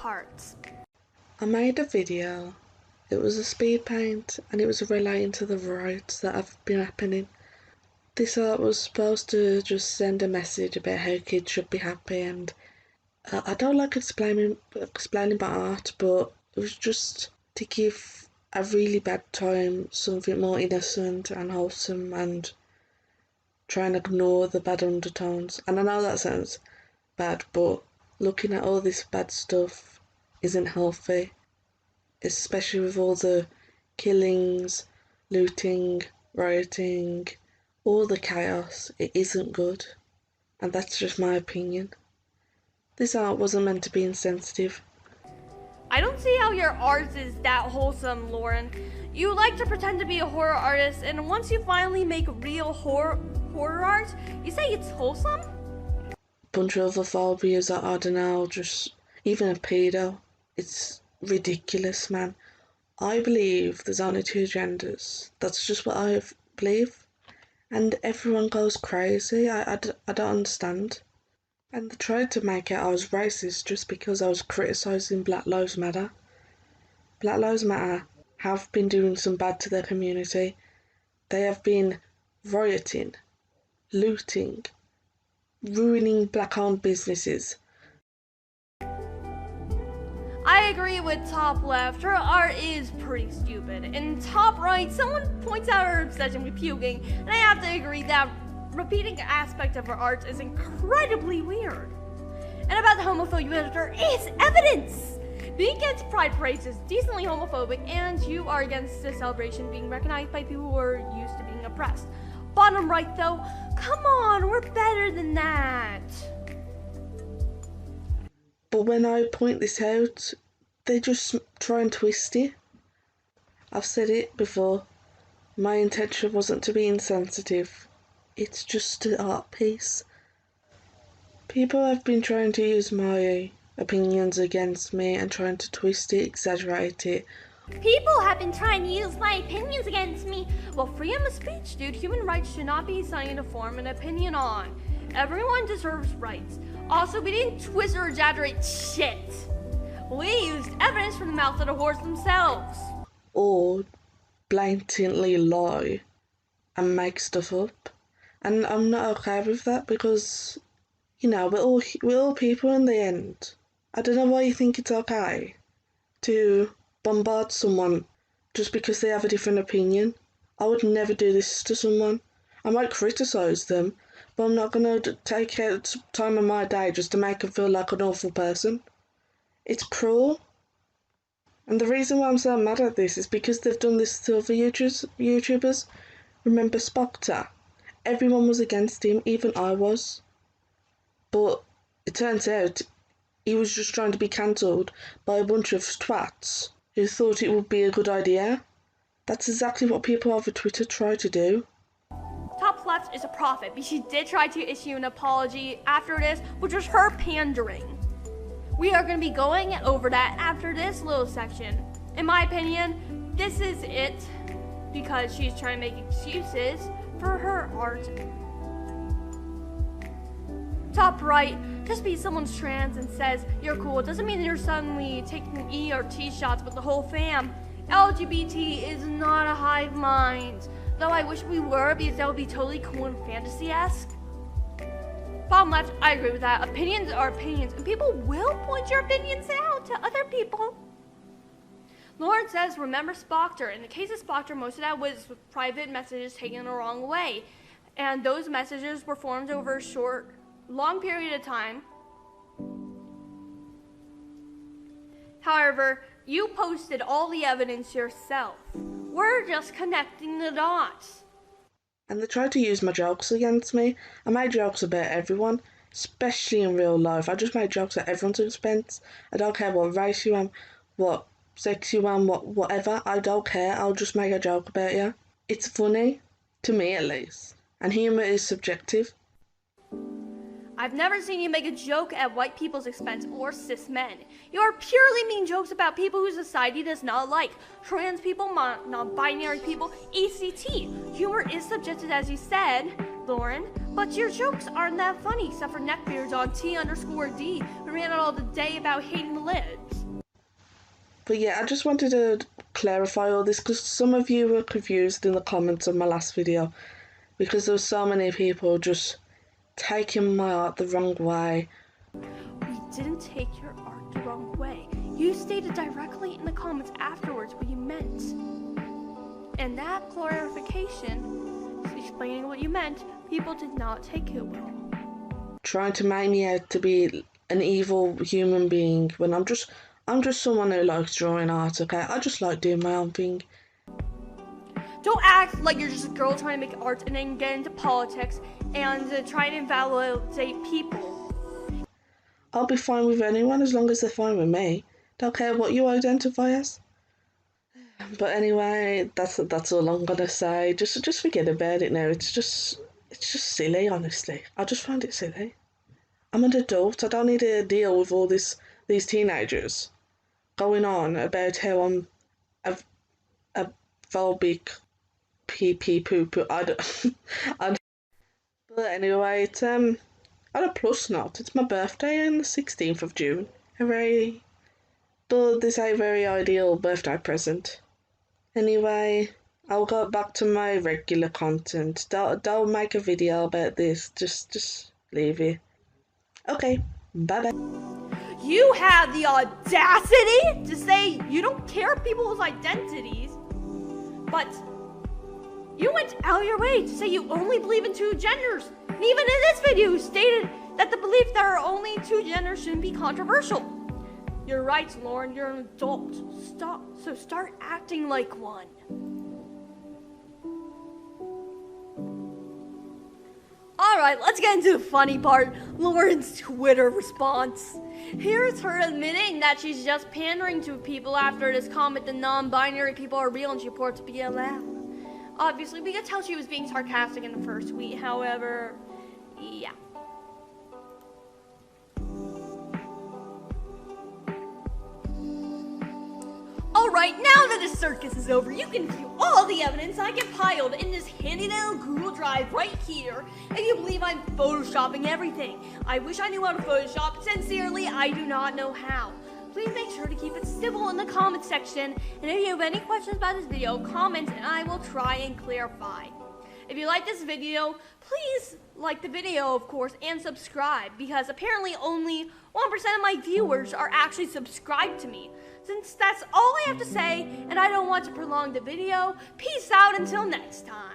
parts. I made a video. It was a speed paint and it was relating to the riots that have been happening. This art was supposed to just send a message about how kids should be happy, and I don't like explaining my art, but it was just to give a really bad time something more innocent and wholesome and try and ignore the bad undertones. And I know that sounds bad, but looking at all this bad stuff isn't healthy, especially with all the killings, looting, rioting, all the chaos. It isn't good, and that's just my opinion. This art wasn't meant to be insensitive. I don't see how your art is that wholesome, Lauren. You like to pretend to be a horror artist, and once you finally make real horror art, you say it's wholesome? Bunch of other phobias that I don't know, just even a pedo. It's ridiculous, man. I believe there's only two genders. That's just what I believe. And everyone goes crazy. I don't understand. And they tried to make out I was racist just because I was criticising Black Lives Matter. Black Lives Matter have been doing some bad to their community. They have been rioting, looting, ruining black-owned businesses. I agree with top left. Her art is pretty stupid. In top right, someone points out her obsession with puking, and I have to agree that repeating aspect of her art is incredibly weird. And about the homophobia, there is evidence! Being against Pride parades is decently homophobic, and you are against the celebration being recognized by people who are used to being oppressed. Bottom right though, come on, we're better than that. But when I point this out, they just try and twist it. I've said it before, my intention wasn't to be insensitive. It's just an art piece. People have been trying to use my opinions against me and trying to twist it, exaggerate it. People have been trying to use my opinions against me. Well, freedom of speech, dude. Human rights should not be something to form an opinion on. Everyone deserves rights. Also, we didn't twist or exaggerate shit. We used evidence from the mouth of the horse themselves. Or blatantly lie and make stuff up. And I'm not okay with that because, you know, we're all people in the end. I don't know why you think it's okay to bombard someone just because they have a different opinion. I would never do this to someone. I might criticise them, but I'm not going to take out time of my day just to make them feel like an awful person. It's cruel. And the reason why I'm so mad at this is because they've done this to other YouTubers. Remember Spoctor? Everyone was against him, even I was. But it turns out he was just trying to be cancelled by a bunch of twats who thought it would be a good idea. That's exactly what people over Twitter try to do. Top left is a prophet, but she did try to issue an apology after this, which was her pandering. We are going to be going over that after this little section. In my opinion, this is it, because she's trying to make excuses for her art. Top right, just because someone's trans and says you're cool doesn't mean you're suddenly taking E or T shots with the whole fam. LGBT is not a hive mind, though I wish we were, because that would be totally cool and fantasy-esque. Bottom left, I agree with that. Opinions are opinions, and people will point your opinions out to other people. Lauren says, remember Spoctor. In the case of Spoctor, most of that was private messages taken the wrong way. And those messages were formed over a long period of time. However, you posted all the evidence yourself. We're just connecting the dots. And they tried to use my jokes against me. I made jokes about everyone, especially in real life. I just made jokes at everyone's expense. I don't care what race you are, what sex you are, whatever. I don't care. I'll just make a joke about you. It's funny, to me at least. And humour is subjective. I've never seen you make a joke at white people's expense or cis men. You are purely making jokes about people who society does not like. Trans people, non-binary people, ECT. Humor is subjective, as you said. Lauren, but your jokes aren't that funny except for neckbeards on T_D who ran out all the day about hating the lids. But yeah, I just wanted to clarify all this because some of you were confused in the comments of my last video because there were so many people just taking my art the wrong way. We didn't take your art the wrong way. You stated directly in the comments afterwards what you meant. And that clarification, explaining what you meant, people did not take it well. Trying to make me out to be an evil human being when I'm just someone who likes drawing art, okay? I just like doing my own thing. Don't act like you're just a girl trying to make art and then get into politics and try to invalidate people. I'll be fine with anyone as long as they're fine with me. Don't care what you identify as. But anyway, that's all I'm gonna say. Just forget about it now. It's just silly, honestly. I just find it silly. I'm an adult. I don't need to deal with all these teenagers going on about how I'm a phobic pee poo poo. But anyway, it's on a plus note. It's my birthday on the 16th of June. But this ain't a very ideal birthday present. Anyway, I'll go back to my regular content. Don't make a video about this. Just leave it. Okay, bye-bye. You have the audacity to say you don't care people's identities, but you went out of your way to say you only believe in two genders. And even in this video, you stated that the belief there are only two genders shouldn't be controversial. You're right, Lauren, you're an adult. Start acting like one. Alright, let's get into the funny part, Lauren's Twitter response. Here's her admitting that she's just pandering to people after this comment that non-binary people are real and she reports BLM. Obviously, we could tell she was being sarcastic in the first tweet, however, yeah. Alright, now that the circus is over, you can view all the evidence I compiled in this handy little Google Drive right here if you believe I'm photoshopping everything. I wish I knew how to Photoshop. Sincerely, I do not know how. Please make sure to keep it civil in the comment section, and if you have any questions about this video, comment and I will try and clarify. If you like this video, please like the video, of course, and subscribe, because apparently only 1% of my viewers are actually subscribed to me. Since that's all I have to say, and I don't want to prolong the video, peace out until next time.